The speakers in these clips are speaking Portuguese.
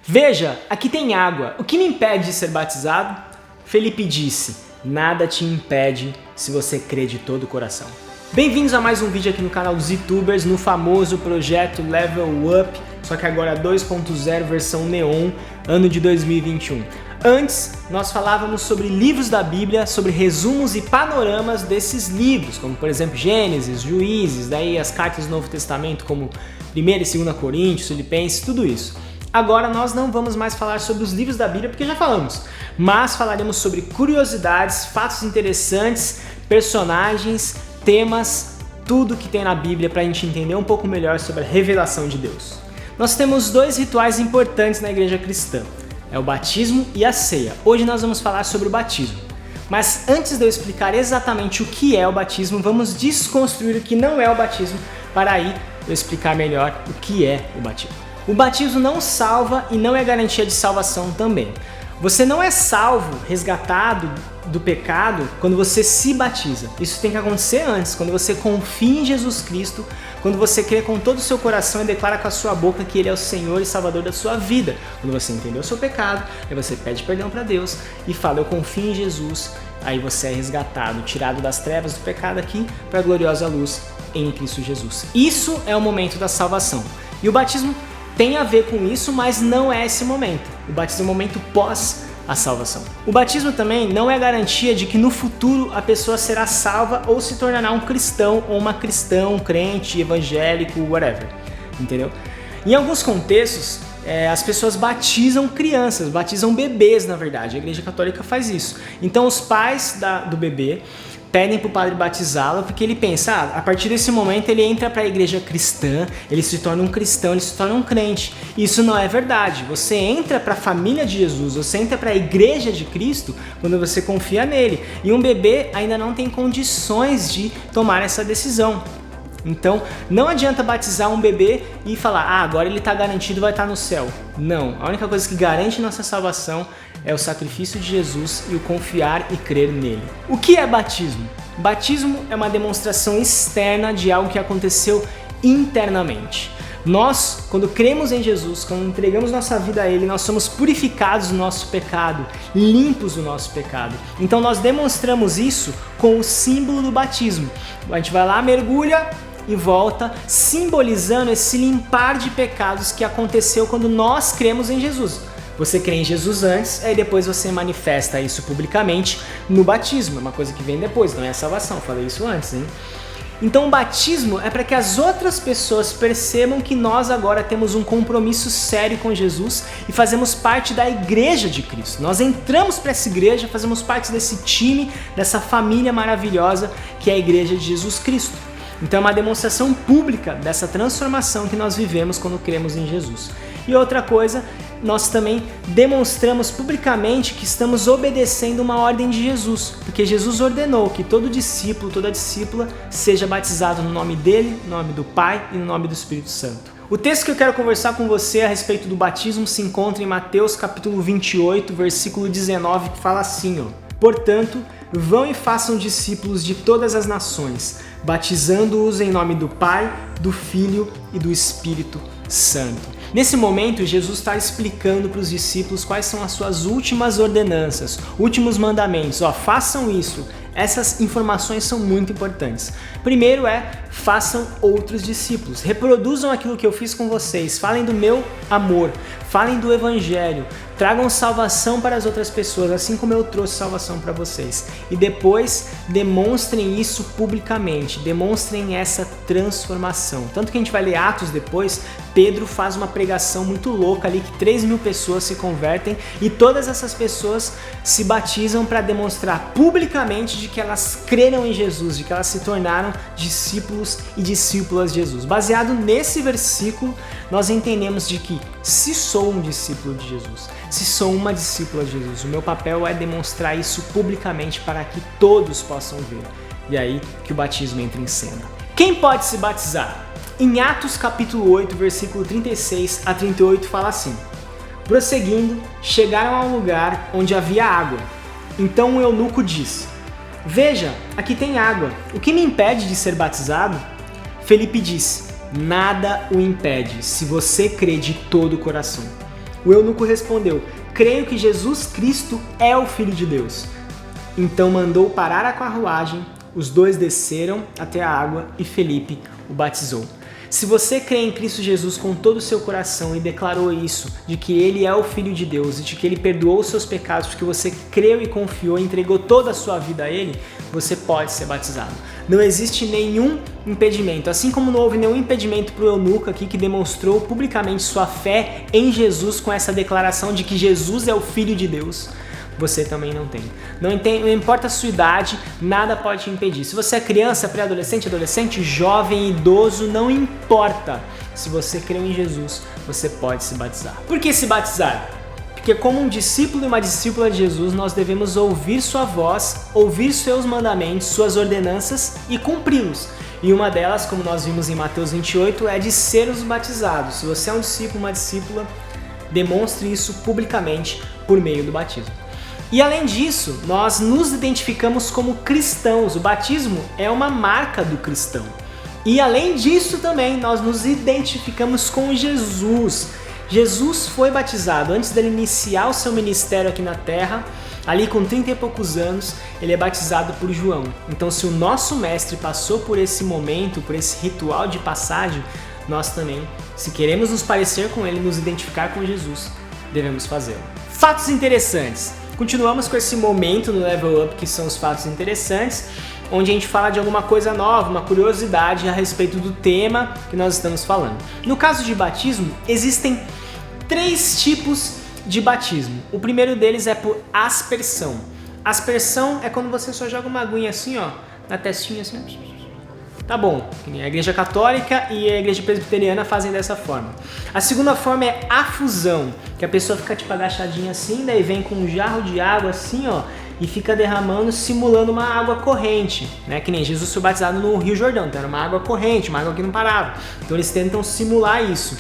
Veja, aqui tem água. O que me impede de ser batizado? Felipe disse, nada te impede se você crê de todo o coração. Bem-vindos a mais um vídeo aqui no canal dos YouTubers, no famoso projeto Level Up, só que agora 2.0 versão Neon, ano de 2021. Antes, nós falávamos sobre livros da Bíblia, sobre resumos e panoramas desses livros, como por exemplo Gênesis, Juízes, daí as cartas do Novo Testamento como 1ª e 2ª Coríntios, Filipenses, tudo isso. Agora nós não vamos mais falar sobre os livros da Bíblia porque já falamos, mas falaremos sobre curiosidades, fatos interessantes, personagens, temas, tudo que tem na Bíblia para a gente entender um pouco melhor sobre a revelação de Deus. Nós temos dois rituais importantes na igreja cristã, é o batismo e a ceia. Hoje nós vamos falar sobre o batismo. Mas antes de eu explicar exatamente o que é o batismo, vamos desconstruir o que não é o batismo para aí eu explicar melhor o que é o batismo. O batismo não salva e não é garantia de salvação também. Você não é salvo, resgatado do pecado quando você se batiza. Isso tem que acontecer antes, quando você confia em Jesus Cristo, quando você crê com todo o seu coração e declara com a sua boca que Ele é o Senhor e Salvador da sua vida. Quando você entendeu o seu pecado, aí você pede perdão para Deus e fala, eu confio em Jesus, aí você é resgatado, tirado das trevas do pecado aqui para a gloriosa luz em Cristo Jesus. Isso é o momento da salvação. E o batismo tem a ver com isso, mas não é esse momento. O batismo é o momento pós a salvação. O batismo também não é garantia de que no futuro a pessoa será salva ou se tornará um cristão ou uma cristã, um crente, evangélico, whatever. Entendeu? Em alguns contextos, as pessoas batizam crianças, batizam bebês, na verdade. A Igreja Católica faz isso. Então os pais do bebê pedem para o padre batizá-lo, porque ele pensa, a partir desse momento ele entra para a igreja cristã, ele se torna um cristão, ele se torna um crente. Isso não é verdade. Você entra para a família de Jesus, você entra para a igreja de Cristo quando você confia nele. E um bebê ainda não tem condições de tomar essa decisão. Então, não adianta batizar um bebê e falar, agora ele está garantido, vai estar no céu. Não, a única coisa que garante nossa salvação é o sacrifício de Jesus e o confiar e crer nele. O que é batismo? Batismo é uma demonstração externa de algo que aconteceu internamente. Nós, quando cremos em Jesus, quando entregamos nossa vida a Ele, nós somos purificados do nosso pecado, limpos do nosso pecado. Então nós demonstramos isso com o símbolo do batismo. A gente vai lá, mergulha e volta, simbolizando esse limpar de pecados que aconteceu quando nós cremos em Jesus. Você crê em Jesus antes, aí depois você manifesta isso publicamente no batismo. É uma coisa que vem depois, não é a salvação, falei isso antes, hein? Então o batismo é para que as outras pessoas percebam que nós agora temos um compromisso sério com Jesus e fazemos parte da igreja de Cristo. Nós entramos para essa igreja, fazemos parte desse time, dessa família maravilhosa que é a igreja de Jesus Cristo. Então é uma demonstração pública dessa transformação que nós vivemos quando cremos em Jesus. E outra coisa, nós também demonstramos publicamente que estamos obedecendo uma ordem de Jesus, porque Jesus ordenou que todo discípulo, toda discípula seja batizado no nome dele, no nome do Pai e no nome do Espírito Santo. O texto que eu quero conversar com você a respeito do batismo se encontra em Mateus capítulo 28, versículo 19, que fala assim, Portanto, vão e façam discípulos de todas as nações, batizando-os em nome do Pai, do Filho e do Espírito Santo. Nesse momento, Jesus está explicando para os discípulos quais são as suas últimas ordenanças, últimos mandamentos. Façam isso. Essas informações são muito importantes. Primeiro façam outros discípulos. Reproduzam aquilo que eu fiz com vocês. Falem do meu amor. Falem do Evangelho. Tragam salvação para as outras pessoas, assim como eu trouxe salvação para vocês. E depois, demonstrem isso publicamente. Demonstrem essa transformação. Tanto que a gente vai ler Atos depois, Pedro faz uma pregação muito louca ali, que 3.000 pessoas se convertem e todas essas pessoas se batizam para demonstrar publicamente de que elas creram em Jesus, de que elas se tornaram discípulos e discípulas de Jesus. Baseado nesse versículo, nós entendemos de que se sou um discípulo de Jesus, se sou uma discípula de Jesus, o meu papel é demonstrar isso publicamente para que todos possam ver. E aí que o batismo entra em cena. Quem pode se batizar? Em Atos capítulo 8, versículo 36 a 38 fala assim: Prosseguindo, chegaram a um lugar onde havia água. Então o eunuco disse, Veja, aqui tem água. O que me impede de ser batizado? Felipe disse, nada o impede, se você crê de todo o coração. O eunuco respondeu: creio que Jesus Cristo é o Filho de Deus. Então mandou parar a carruagem, os dois desceram até a água e Felipe o batizou. Se você crê em Cristo Jesus com todo o seu coração e declarou isso, de que Ele é o Filho de Deus e de que Ele perdoou os seus pecados porque você creu e confiou e entregou toda a sua vida a Ele, você pode ser batizado. Não existe nenhum impedimento, assim como não houve nenhum impedimento para o eunuco aqui que demonstrou publicamente sua fé em Jesus com essa declaração de que Jesus é o Filho de Deus. Você também não tem. Não importa a sua idade, nada pode te impedir. Se você é criança, pré-adolescente, adolescente, jovem, idoso, não importa. Se você creu em Jesus, você pode se batizar. Por que se batizar? Porque como um discípulo e uma discípula de Jesus, nós devemos ouvir sua voz, ouvir seus mandamentos, suas ordenanças e cumpri-los. E uma delas, como nós vimos em Mateus 28, é de sermos batizados. Se você é um discípulo, uma discípula, demonstre isso publicamente por meio do batismo. E além disso, nós nos identificamos como cristãos. O batismo é uma marca do cristão. E além disso também, nós nos identificamos com Jesus. Jesus foi batizado antes dele iniciar o seu ministério aqui na terra. Ali com 30 e poucos anos, ele é batizado por João. Então se o nosso mestre passou por esse momento, por esse ritual de passagem, nós também, se queremos nos parecer com ele, nos identificar com Jesus, devemos fazê-lo. Fatos interessantes. Continuamos com esse momento no Level Up, que são os fatos interessantes, onde a gente fala de alguma coisa nova, uma curiosidade a respeito do tema que nós estamos falando. No caso de batismo, existem 3 tipos de batismo. O primeiro deles é por aspersão. Aspersão é quando você só joga uma aguinha assim, ó, na testinha assim. Tá bom, a Igreja Católica e a Igreja Presbiteriana fazem dessa forma. A segunda forma é afusão, que a pessoa fica tipo agachadinha assim, daí vem com um jarro de água assim, ó, e fica derramando, simulando uma água corrente, né? Que nem Jesus foi batizado no Rio Jordão, então era uma água corrente, uma água que não parava. Então eles tentam simular isso.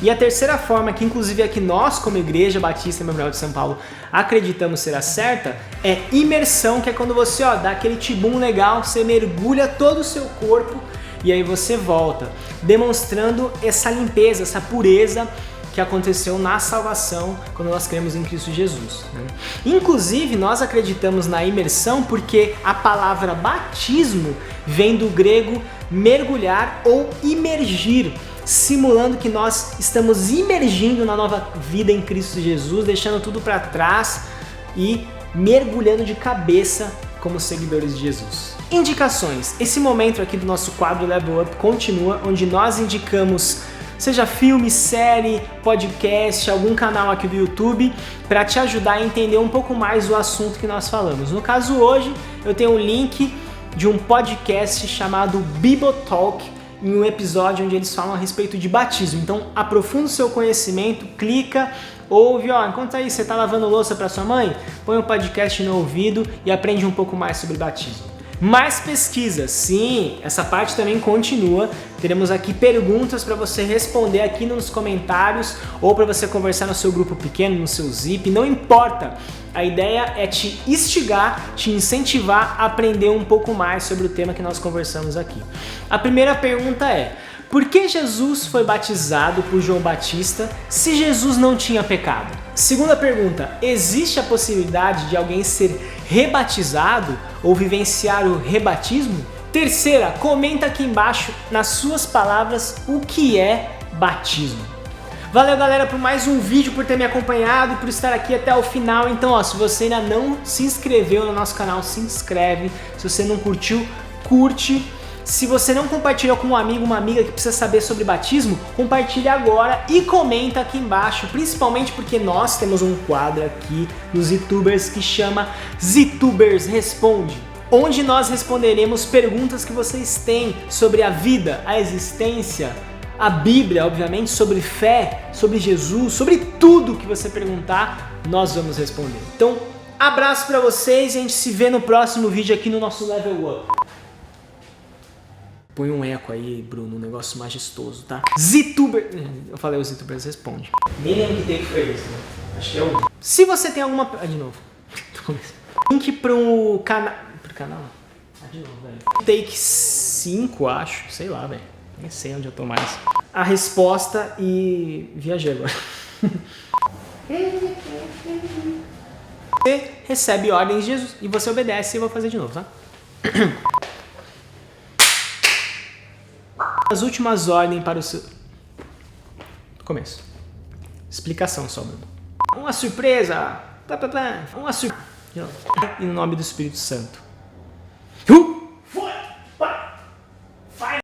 E a terceira forma, que inclusive é que nós, como Igreja Batista Memorial de São Paulo, acreditamos ser a certa, é imersão, que é quando você, ó, dá aquele tibum legal, você mergulha todo o seu corpo e aí você volta, demonstrando essa limpeza, essa pureza que aconteceu na salvação quando nós cremos em Cristo Jesus, né? Inclusive, nós acreditamos na imersão porque a palavra batismo vem do grego mergulhar ou imergir, simulando que nós estamos imergindo na nova vida em Cristo Jesus, deixando tudo para trás e mergulhando de cabeça como seguidores de Jesus. Indicações. Esse momento aqui do nosso quadro Level Up continua, onde nós indicamos seja filme, série, podcast, algum canal aqui do YouTube, para te ajudar a entender um pouco mais o assunto que nós falamos. No caso hoje, eu tenho um link de um podcast chamado Bibotalk, em um episódio onde eles falam a respeito de batismo. Então, aprofunda o seu conhecimento, clica, ouve, ó, enquanto aí você tá lavando louça para sua mãe, põe o podcast no ouvido e aprende um pouco mais sobre batismo. Mais pesquisa, sim, essa parte também continua. Teremos aqui perguntas para você responder aqui nos comentários ou para você conversar no seu grupo pequeno, no seu zip, não importa. A ideia é te instigar, te incentivar a aprender um pouco mais sobre o tema que nós conversamos aqui. A primeira pergunta é: por que Jesus foi batizado por João Batista se Jesus não tinha pecado? Segunda pergunta: existe a possibilidade de alguém ser rebatizado ou vivenciar o rebatismo? Terceira, comenta aqui embaixo nas suas palavras o que é batismo. Valeu, galera, por mais um vídeo, por ter me acompanhado e por estar aqui até o final. Então, ó, se você ainda não se inscreveu no nosso canal, se inscreve. Se você não curtiu, curte. Se você não compartilhou com um amigo, uma amiga que precisa saber sobre batismo, compartilhe agora e comenta aqui embaixo, principalmente porque nós temos um quadro aqui nos Zitubers que chama Zitubers Responde, onde nós responderemos perguntas que vocês têm sobre a vida, a existência, a Bíblia, obviamente, sobre fé, sobre Jesus, sobre tudo que você perguntar, nós vamos responder. Então, abraço pra vocês e a gente se vê no próximo vídeo aqui no nosso Level Up. Põe um eco aí, Bruno, um negócio majestoso, tá? Zituber... Eu falei o Zitubers Responde. Nem lembro que take foi esse, né? Acho que é o... Se você tem alguma... Ah, de novo. Link pro canal... Pro canal? Ah, de novo, velho. Take 5, acho. Sei lá, velho. Nem sei onde eu tô mais. A resposta e... Viajei agora. Você recebe ordens de Jesus e você obedece, e eu vou fazer de novo, tá? As últimas ordens para o seu... Começo. Explicação só, Bruno. Uma surpresa! Uma surpresa! Em nome do Espírito Santo.